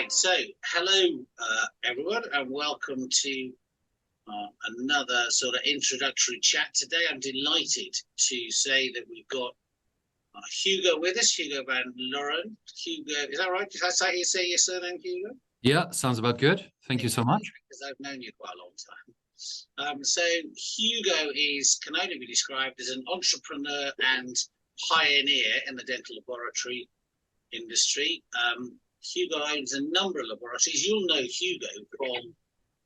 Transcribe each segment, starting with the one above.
Right, so hello everyone and welcome to another sort of introductory chat today. I'm delighted to say that we've got Hugo with us, Hugo van Loren. Hugo, is that right? Did I say your surname, Hugo? Yeah, sounds about good. Thank you so much. Because I've known you quite a long time. So Hugo can only be described as an entrepreneur and pioneer in the dental laboratory industry. Hugo owns a number of laboratories. You'll know Hugo from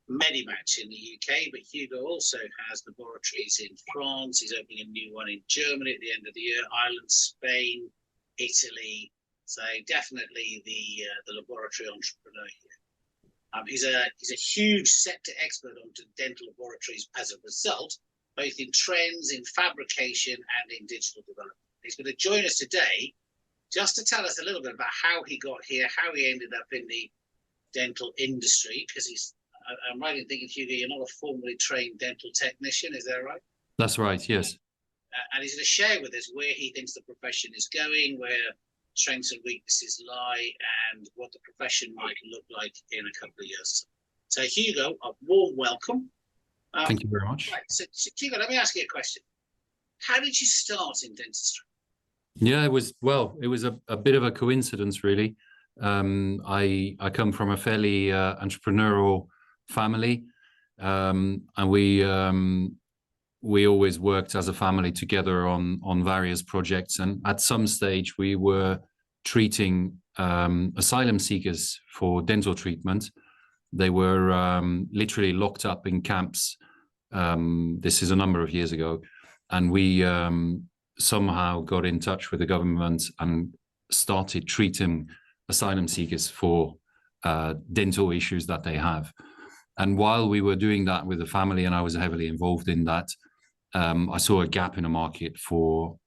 Medimatch in the UK, but Hugo also has laboratories in France. He's opening a new one in Germany at the end of the year, Ireland, Spain, Italy. So definitely the laboratory entrepreneur here. He's a huge sector expert on dental laboratories as a result, both in trends, in fabrication, and in digital development. He's going to join us today just to tell us a little bit about how he got here, how he ended up in the dental industry, because I'm right in thinking, Hugo, you're not a formally trained dental technician, is that right? That's right, yes. And he's going to share with us where he thinks the profession is going, where strengths and weaknesses lie, and what the profession might look like in a couple of years. So Hugo, a warm welcome. Thank you very much. Right, so Hugo, let me ask you a question. How did you start in dentistry? Yeah, it was a bit of a coincidence, really. I come from a fairly entrepreneurial family, and we always worked as a family together on various projects. And at some stage, we were treating asylum seekers for dental treatment. They were literally locked up in camps. This is a number of years ago, and we somehow got in touch with the government and started treating asylum seekers for dental issues that they have. And while we were doing that with the family, and I was heavily involved in that, I saw a gap in the market for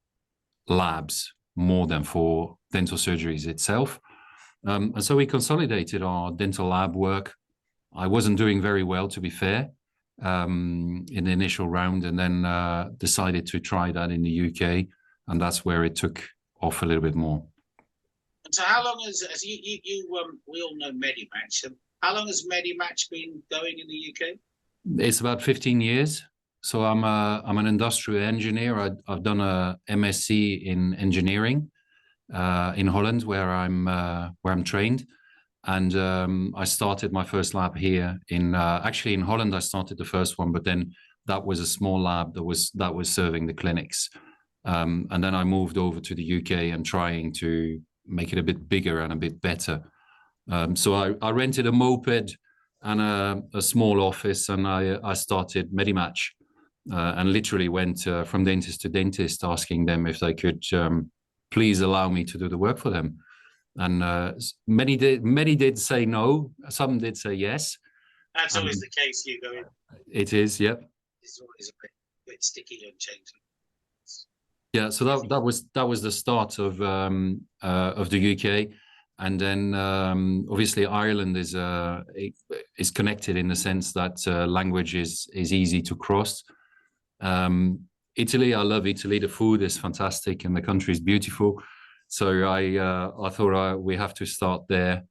labs more than for dental surgeries itself. And so we consolidated our dental lab work. I wasn't doing very well, to be fair, in the initial round, and then decided to try that in the UK, and that's where it took off a little bit more. And so how long as we all know Medimatch, how long has Medimatch been going in the UK? It's about 15 years. So I'm an industrial engineer. I've done a MSc in engineering in Holland, where I'm trained. And I started my first lab here actually in Holland. I started the first one, but then that was a small lab that was serving the clinics. And then I moved over to the UK and trying to make it a bit bigger and a bit better. So I rented a moped and a small office, and I started Medimatch and literally went from dentist to dentist, asking them if they could please allow me to do the work for them. And many did say no. Some did say yes. That's always the case, Hugo. It is, yep. It's always a bit sticky and changing. Yeah, so that was the start of the UK, and then obviously Ireland is connected in the sense that language is easy to cross. Italy, I love Italy. The food is fantastic, and the country is beautiful. So I thought we have to start there.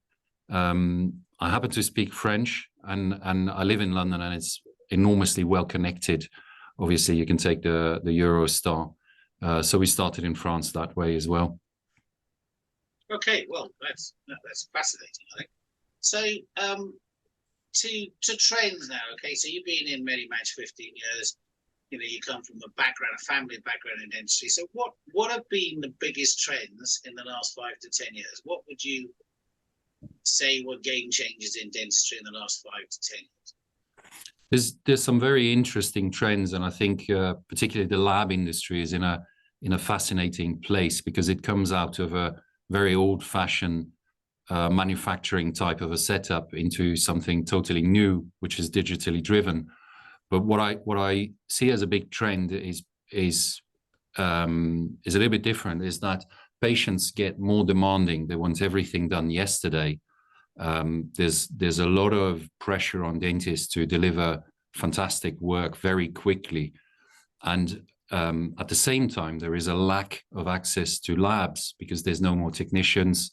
I happen to speak French, and I live in London, and it's enormously well connected. Obviously, you can take the Eurostar. So we started in France that way as well. Okay, well, that's fascinating, I think. So to trends now. Okay, so you've been in Medimatch 15 years. You know, you come from a family background in dentistry. So what have been the biggest trends in the last 5 to 10 years? What would you say were game changers in dentistry in the last 5 to 10 years? There's some very interesting trends, and I think particularly the lab industry is in a fascinating place, because it comes out of a very old-fashioned manufacturing type of a setup into something totally new, which is digitally driven. But what I see as a big trend is a little bit different. Is that patients get more demanding. They want everything done yesterday. There's a lot of pressure on dentists to deliver fantastic work very quickly, and at the same time there is a lack of access to labs because there's no more technicians.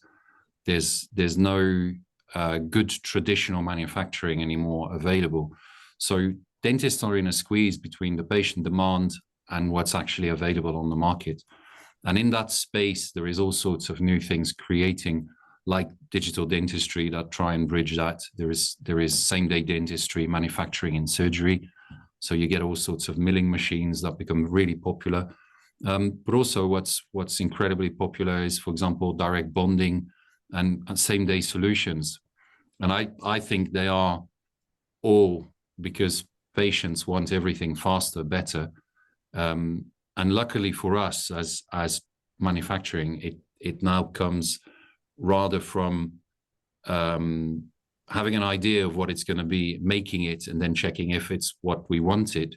There's no good traditional manufacturing anymore available. So dentists are in a squeeze between the patient demand and what's actually available on the market. And in that space, there is all sorts of new things creating, like digital dentistry that try and bridge that. There is same-day dentistry, manufacturing and surgery. So you get all sorts of milling machines that become really popular. But also what's incredibly popular is, for example, direct bonding and same-day solutions. And I think they are all because patients want everything faster, better. And luckily for us as manufacturing, it now comes rather from having an idea of what it's going to be, making it, and then checking if it's what we wanted.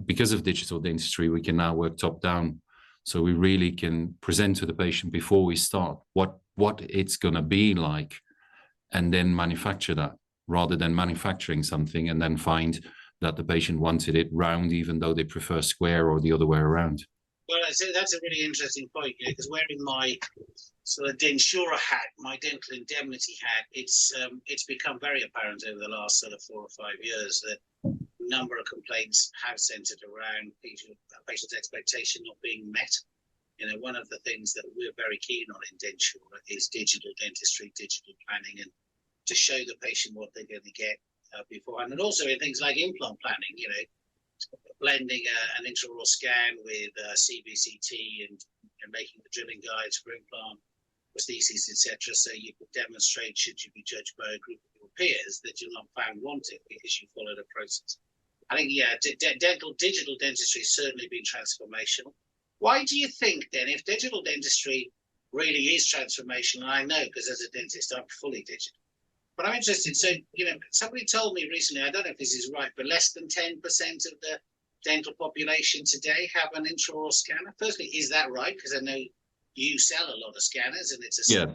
Because of digital dentistry, we can now work top down. So we really can present to the patient before we start what it's going to be like, and then manufacture that, rather than manufacturing something and then find that the patient wanted it round, even though they prefer square or the other way around. Well, that's a really interesting point, because wearing my sort of Densura hat, my dental indemnity hat, it's become very apparent over the last sort of 4 or 5 years that a number of complaints have centered around patients' expectation not being met. One of the things that we're very keen on in Densura is digital dentistry, digital planning, and to show the patient what they're going to get beforehand. And also in things like implant planning, blending an intraoral scan with CBCT and making the drilling guides for implant prostheses, etc. So you could demonstrate, should you be judged by a group of your peers, that you're not found wanting because you followed a process. I think, digital dentistry has certainly been transformational. Why do you think then, if digital dentistry really is transformational, and I know because as a dentist, I'm fully digital, but I'm interested. So, somebody told me recently, I don't know if this is right, but less than 10% of the dental population today have an intraoral scanner. Firstly, is that right? Because I know you sell a lot of scanners, and it's a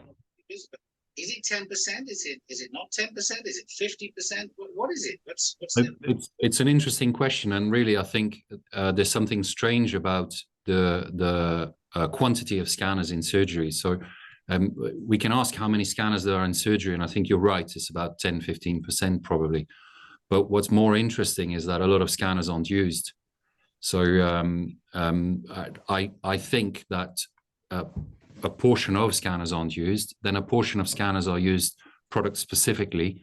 business. But is it 10%? Is it not 10%? Is it 50%? What is it? It's an interesting question, and really, I think there's something strange about the quantity of scanners in surgery. So we can ask how many scanners there are in surgery, and I think you're right, it's about 10-15% probably. But what's more interesting is that a lot of scanners aren't used. So I think that a portion of scanners aren't used, then a portion of scanners are used product specifically.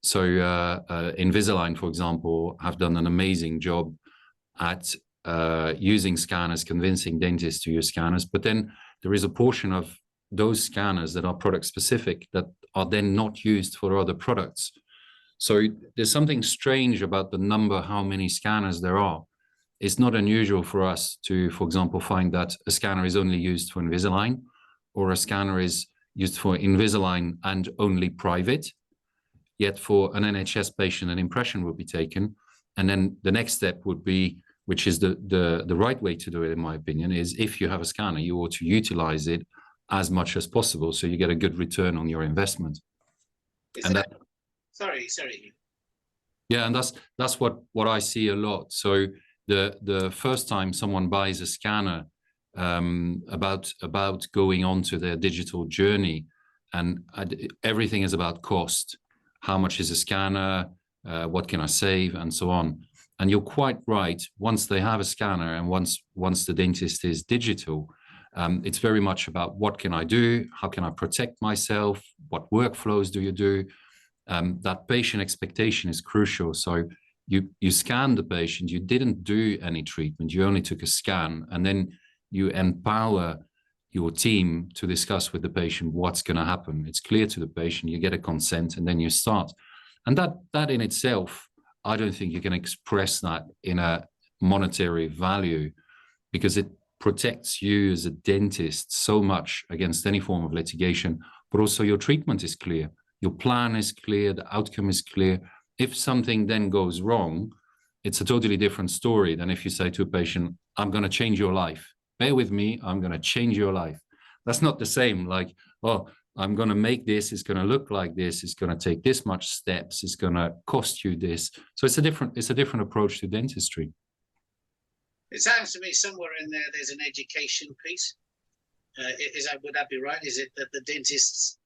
So Invisalign, for example, have done an amazing job at using scanners, convincing dentists to use scanners. But then there is a portion of those scanners that are product specific that are then not used for other products. So there's something strange about the number, how many scanners there are. It's not unusual for us to, for example, find that a scanner is only used for Invisalign, or a scanner is used for Invisalign and only private. Yet for an NHS patient, an impression would be taken. And then the next step would be, which is the right way to do it, in my opinion, is if you have a scanner, you ought to utilize it as much as possible so you get a good return on your investment. Sorry. Yeah, and that's what I see a lot. So the first time someone buys a scanner, about going on to their digital journey, and everything is about cost. How much is a scanner? What can I save? And so on. And you're quite right. Once they have a scanner, and once the dentist is digital, it's very much about what can I do? How can I protect myself? What workflows do you do? That patient expectation is crucial. So you scan the patient, you didn't do any treatment, you only took a scan, and then you empower your team to discuss with the patient what's going to happen. It's clear to the patient, you get a consent, and then you start. And that in itself, I don't think you can express that in a monetary value, because it protects you as a dentist so much against any form of litigation, but also your treatment is clear. Your plan is clear, the outcome is clear. If something then goes wrong, it's a totally different story than if you say to a patient, I'm going to change your life. Bear with me, I'm going to change your life. That's not the same. Like, oh, I'm going to make this, it's going to look like this, it's going to take this much steps, it's going to cost you this. So it's a different approach to dentistry. It sounds to me somewhere in there's an education piece. Would that be right? Is it that the dentists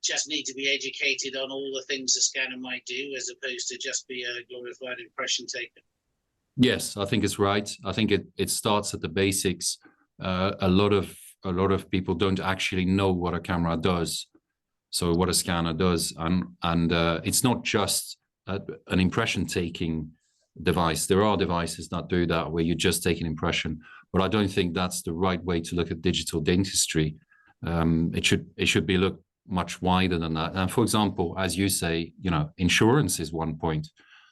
just need to be educated on all the things a scanner might do, as opposed to just be a glorified impression taker. Yes, I think it's right. I think it starts at the basics. A lot of people don't actually know what a camera does, so what a scanner does, and it's not just an impression taking device. There are devices that do that where you just take an impression, but I don't think that's the right way to look at digital dentistry. It should be looked much wider than that. And for example, as you say, insurance is one point.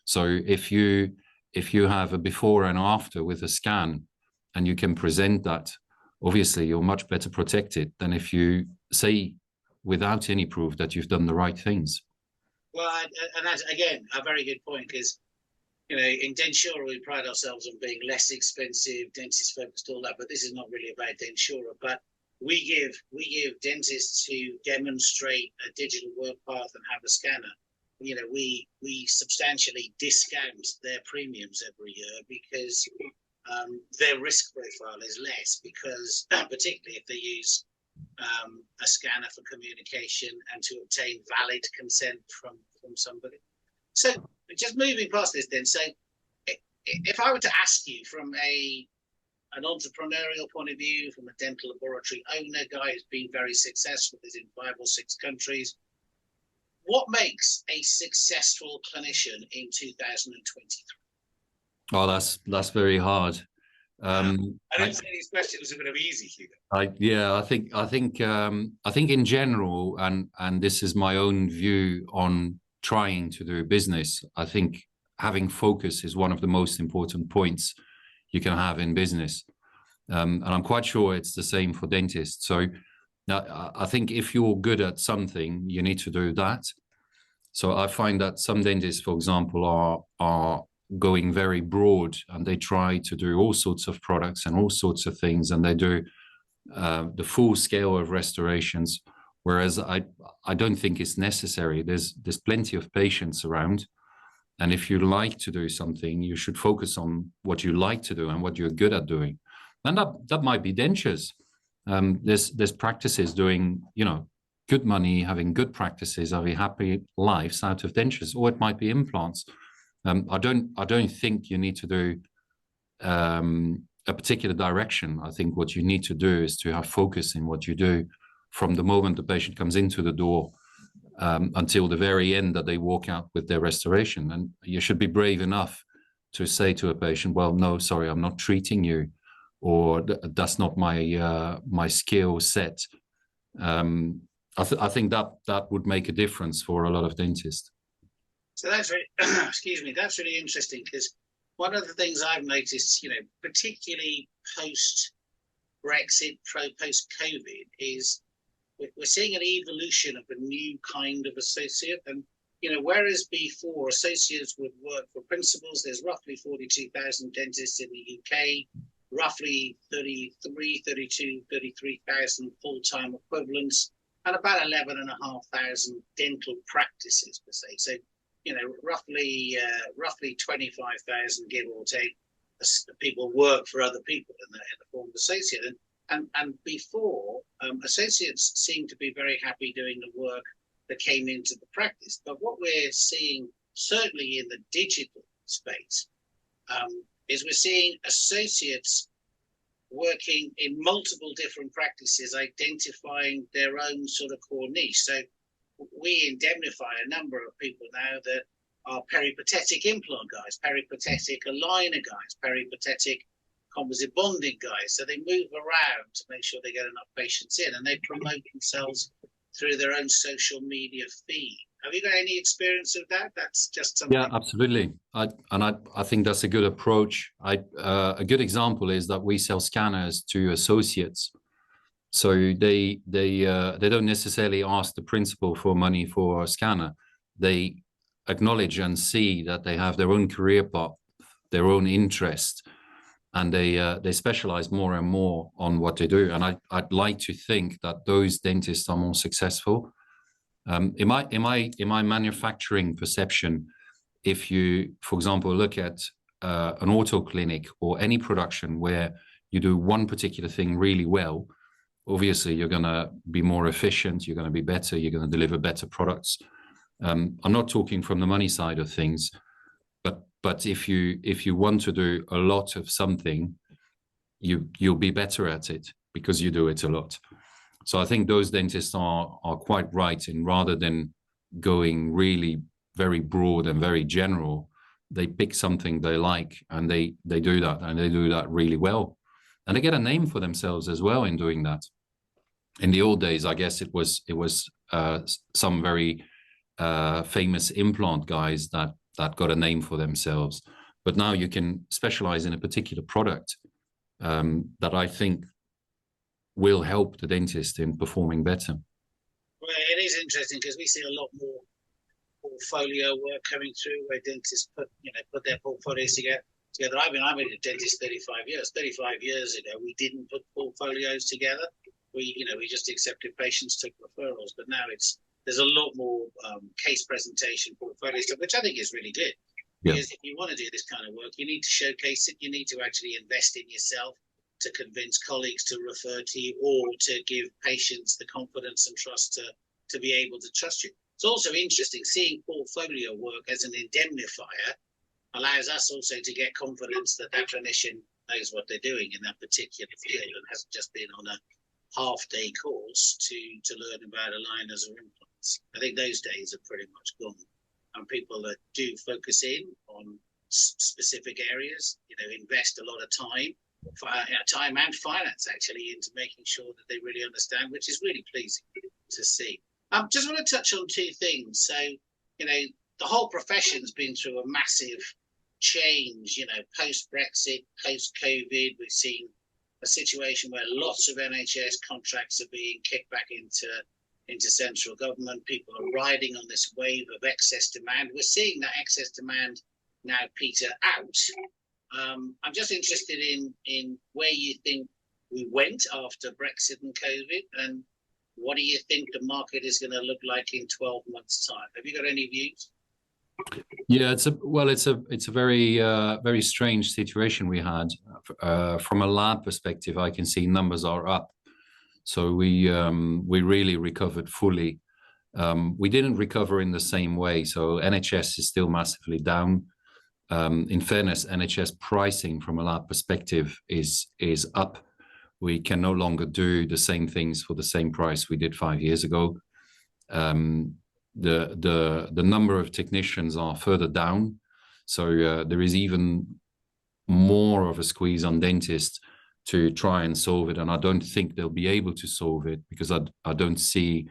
So if you have a before and after with a scan, and you can present that, obviously you're much better protected than if you say without any proof that you've done the right things. Well, and that's, again, a very good point, because, in Densura, we pride ourselves on being less expensive, dentist focused, all that, but this is not really about Densura. But we give dentists who demonstrate a digital work path and have a scanner, we substantially discount their premiums every year, because their risk profile is less, because particularly if they use a scanner for communication and to obtain valid consent from somebody. So just moving past this then, so if I were to ask you from an entrepreneurial point of view, from a dental laboratory owner, guy who's been very successful, is in 5 or 6 countries, what makes a successful clinician in 2023? Oh, that's very hard. I don't say these questions are going to be easy, Hugo. I think in general, and this is my own view on trying to do business, I think having focus is one of the most important points you can have in business. And I'm quite sure it's the same for dentists. So now, I think if you're good at something, you need to do that. So I find that some dentists, for example, are going very broad, and they try to do all sorts of products and all sorts of things, and they do the full scale of restorations, whereas I don't think it's necessary. There's plenty of patients around, and if you like to do something, you should focus on what you like to do and what you're good at doing. And that might be dentures. There's practices doing, good money, having good practices, having happy lives out of dentures, or it might be implants. I don't think you need to do a particular direction. I think what you need to do is to have focus in what you do from the moment the patient comes into the door until the very end that they walk out with their restoration. And you should be brave enough to say to a patient, well, no, sorry, I'm not treating you, or that's not my skill set. I think that would make a difference for a lot of dentists. So that's really, excuse me, that's really interesting, because one of the things I've noticed, particularly post-Brexit, post-COVID, is we're seeing an evolution of a new kind of associate. And, whereas before associates would work for principals, there's roughly 42,000 dentists in the UK, roughly 33,000 full-time equivalents, and about 11,500 dental practices per se. So, roughly 25,000, give or take, people work for other people in the form of associate. And before, associates seemed to be very happy doing the work that came into the practice. But what we're seeing, certainly in the digital space, is we're seeing associates working in multiple different practices, identifying their own sort of core niche. So we indemnify a number of people now that are peripatetic implant guys, peripatetic aligner guys, peripatetic composite bonding guys. So they move around to make sure they get enough patients in, and they promote themselves through their own social media feed. Have you got any experience of that? That's just something. Yeah, absolutely. I think that's a good approach. A good example is that we sell scanners to associates. So they don't necessarily ask the principal for money for a scanner. They acknowledge and see that they have their own career path, their own interest, and they specialize more and more on what they do. And I'd like to think that those dentists are more successful. In my manufacturing perception, if you, for example, look at an auto clinic or any production where you do one particular thing really well, obviously you're going to be more efficient, you're going to be better, you're going to deliver better products. I'm not talking from the money side of things, but if you want to do a lot of something, you'll be better at it because you do it a lot. So I think those dentists are quite right in, rather than going really very broad and very general, they pick something they like and they do that, and they do that really well. And they get a name for themselves as well in doing that. In the old days, I guess it was some very famous implant guys that got a name for themselves. But now you can specialize in a particular product that I think will help the dentist in performing better. Well, it is interesting because we see a lot more portfolio work coming through where dentists put their portfolios together. I've been a dentist 35 years. 35 years ago, we didn't put portfolios together. We just accepted patients, took referrals. But now there's a lot more case presentation portfolio stuff, which I think is really good. Because if you want to do this kind of work, you need to showcase it. You need to actually invest in yourself to convince colleagues to refer to you, or to give patients the confidence and trust to be able to trust you. It's also interesting seeing portfolio work as an indemnifier allows us also to get confidence that clinician knows what they're doing in that particular field and hasn't just been on a half-day course to learn about aligners or implants. I think those days are pretty much gone. And people that do focus in on specific areas, invest a lot of time and finance actually into making sure that they really understand, which is really pleasing to see. Just want to touch on two things. So, the whole profession's been through a massive change, post-Brexit, post-COVID. We've seen a situation where lots of NHS contracts are being kicked back into central government. People are riding on this wave of excess demand. We're seeing that excess demand now peter out. I'm just interested in where you think we went after Brexit and COVID, and what do you think the market is going to look like in 12 months' time? Have you got any views? Yeah, it's a very very strange situation we had. From a lab perspective, I can see numbers are up, so we really recovered fully. We didn't recover in the same way, so NHS is still massively down. In fairness, NHS pricing from a lab perspective is up. We can no longer do the same things for the same price we did 5 years ago. The number of technicians are further down, so there is even more of a squeeze on dentists to try and solve it. And I don't think they'll be able to solve it because I don't see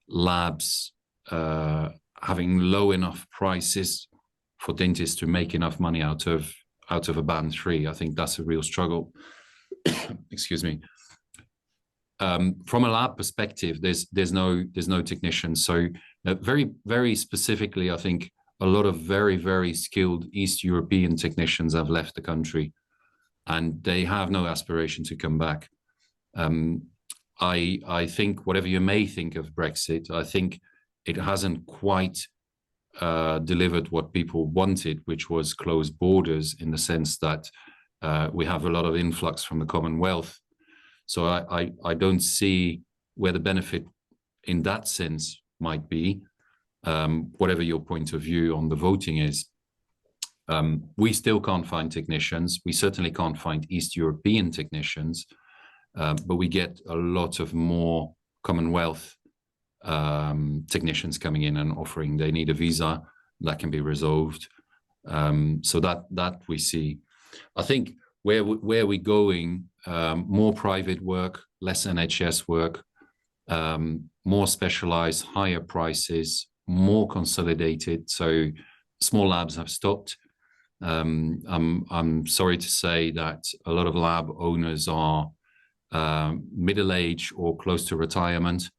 labs having low enough prices for dentists to make enough money out of a band 3. I think that's a real struggle. Excuse me. From a lab perspective, there's no technicians. So very, very specifically, I think a lot of very, very skilled East European technicians have left the country, and they have no aspiration to come back. I think whatever you may think of Brexit, I think it hasn't quite delivered what people wanted, which was closed borders, in the sense that we have a lot of influx from the Commonwealth. So I don't see where the benefit in that sense might be, whatever your point of view on the voting is. We still can't find technicians. We certainly can't find East European technicians, but we get a lot of more Commonwealth technicians coming in and offering they need a visa. That can be resolved. So that we see. I think where we're going, more private work, less NHS work, more specialized, higher prices, more consolidated. So small labs have stopped. I'm sorry to say that a lot of lab owners are middle-aged or close to retirement,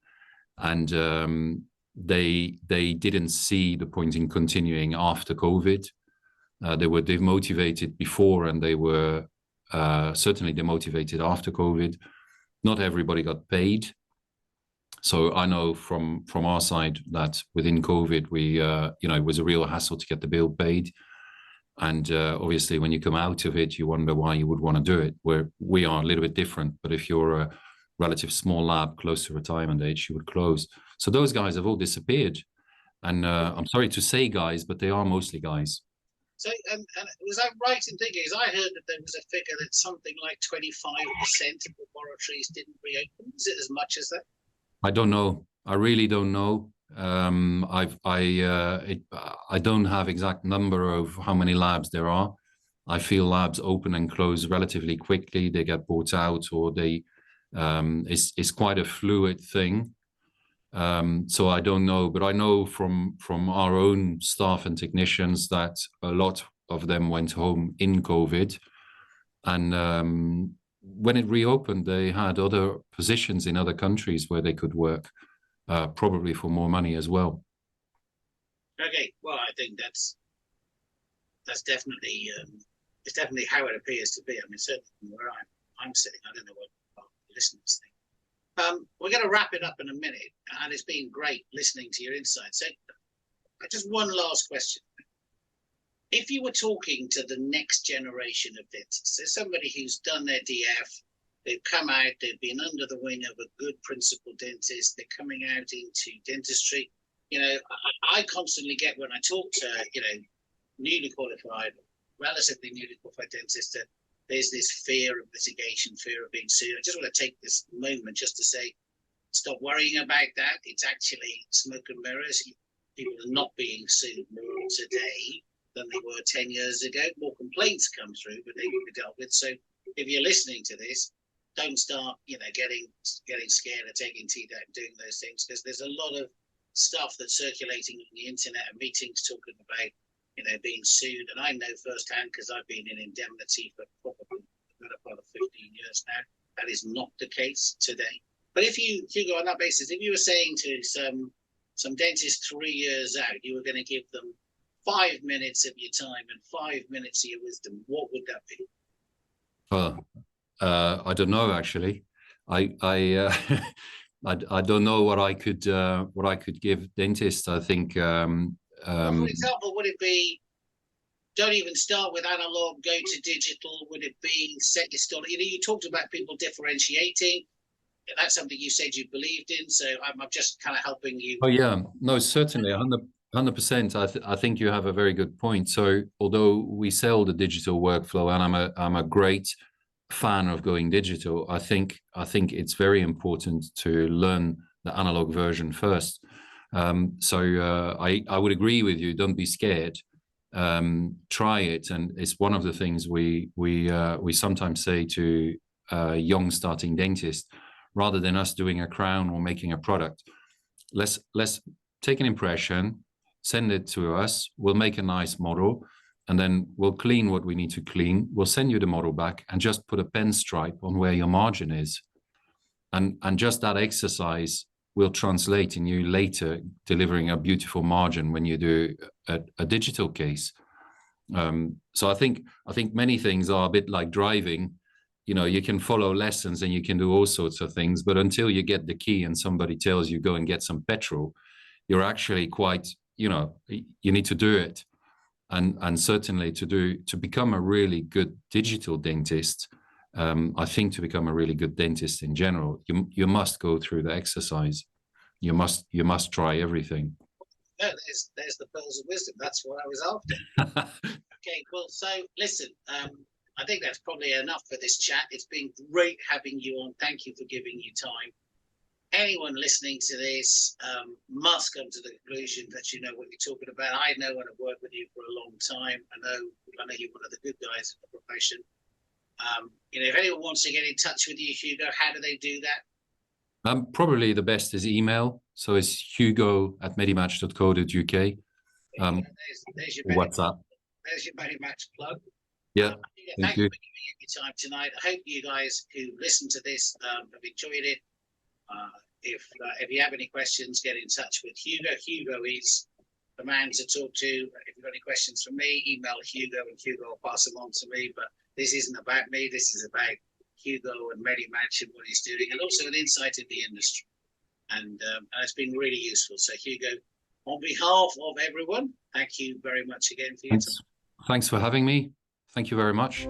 and they didn't see the point in continuing after COVID. They were demotivated before, and they were certainly demotivated after COVID. Not everybody got paid. So I know from our side that within COVID, we it was a real hassle to get the bill paid. And obviously, when you come out of it, you wonder why you would want to do it. Where we are a little bit different. But if you're relative small lab close to retirement age, she would close. So those guys have all disappeared. And I'm sorry to say guys, but they are mostly guys. So, and was that right in thinking? As I heard that there was a figure that something like 25% of laboratories didn't reopen. Is it as much as that? I don't know. I really don't know. I don't have exact number of how many labs there are. I feel labs open and close relatively quickly. They get bought out, or they it's quite a fluid thing. So I don't know, but I know from our own staff and technicians that a lot of them went home in COVID, and when it reopened, they had other positions in other countries where they could work, probably for more money as well. Okay, well, I think that's definitely it's definitely how it appears to be. I mean, certainly from where I'm sitting, I don't know what the listeners think. We're going to wrap it up in a minute, and it's been great listening to your insights. So, just one last question. If you were talking to the next generation of dentists, there's somebody who's done their DF, they've come out, they've been under the wing of a good principal dentist, they're coming out into dentistry. You know, I constantly get, when I talk to, you know, newly qualified, relatively newly qualified dentists, there's this fear of litigation, fear of being sued. I just want to take this moment just to say, stop worrying about that. It's actually smoke and mirrors. People are not being sued more today than they were 10 years ago. More complaints come through, but they will be dealt with. So if you're listening to this, don't start, you know, getting scared of taking teeth out and doing those things, because there's a lot of stuff that's circulating on the internet and meetings talking about, you know, being sued. And I know firsthand, because I've been in indemnity for probably about 15 years now, that is not the case today. But if you, Hugo, on that basis, if you were saying to some dentists 3 years out, you were going to give them 5 minutes of your time and 5 minutes of your wisdom, what would that be? I don't know, actually. I I don't know what I could give dentists. I think well, for example, would it be, don't even start with analog, go to digital? Would it be set your stall? You know, you talked about people differentiating. That's something you said you believed in. So I'm just kind of helping you. Oh yeah, no, certainly, 100%. I think you have a very good point. So although we sell the digital workflow, and I'm a great fan of going digital, I think it's very important to learn the analog version first. I would agree with you. Don't be scared. Try it, and it's one of the things we sometimes say to young starting dentists. Rather than us doing a crown or making a product, let's take an impression, send it to us. We'll make a nice model, and then we'll clean what we need to clean. We'll send you the model back, and just put a pen stripe on where your margin is, and just that exercise will translate in you later delivering a beautiful margin when you do a digital case. So I think many things are a bit like driving. You know, you can follow lessons and you can do all sorts of things, but until you get the key and somebody tells you go and get some petrol, you're actually quite, you know, you need to do it. And certainly to become a really good digital dentist, I think to become a really good dentist in general, you must go through the exercise. You must try everything. Yeah, there's the pearls of wisdom. That's what I was after. Okay, well, so listen, I think that's probably enough for this chat. It's been great having you on. Thank you for giving you time. Anyone listening to this must come to the conclusion that you know what you're talking about. I know, and I've worked with you for a long time. I know you're one of the good guys in the profession. You know, if anyone wants to get in touch with you, Hugo, how do they do that? Probably the best is email. So it's hugo@medimatch.co.uk. There's your WhatsApp. There's your Medimatch plug. Yeah. Thank you for giving me your time tonight. I hope you guys who listen to this have enjoyed it. If you have any questions, get in touch with Hugo. Hugo is the man to talk to. If you've got any questions for me, email Hugo, and Hugo will pass them on to me. But this isn't about me. This is about Hugo and Medimatch and what he's doing, and also an insight in the industry. And it's been really useful. So Hugo, on behalf of everyone, thank you very much again for your time. Thanks for having me. Thank you very much.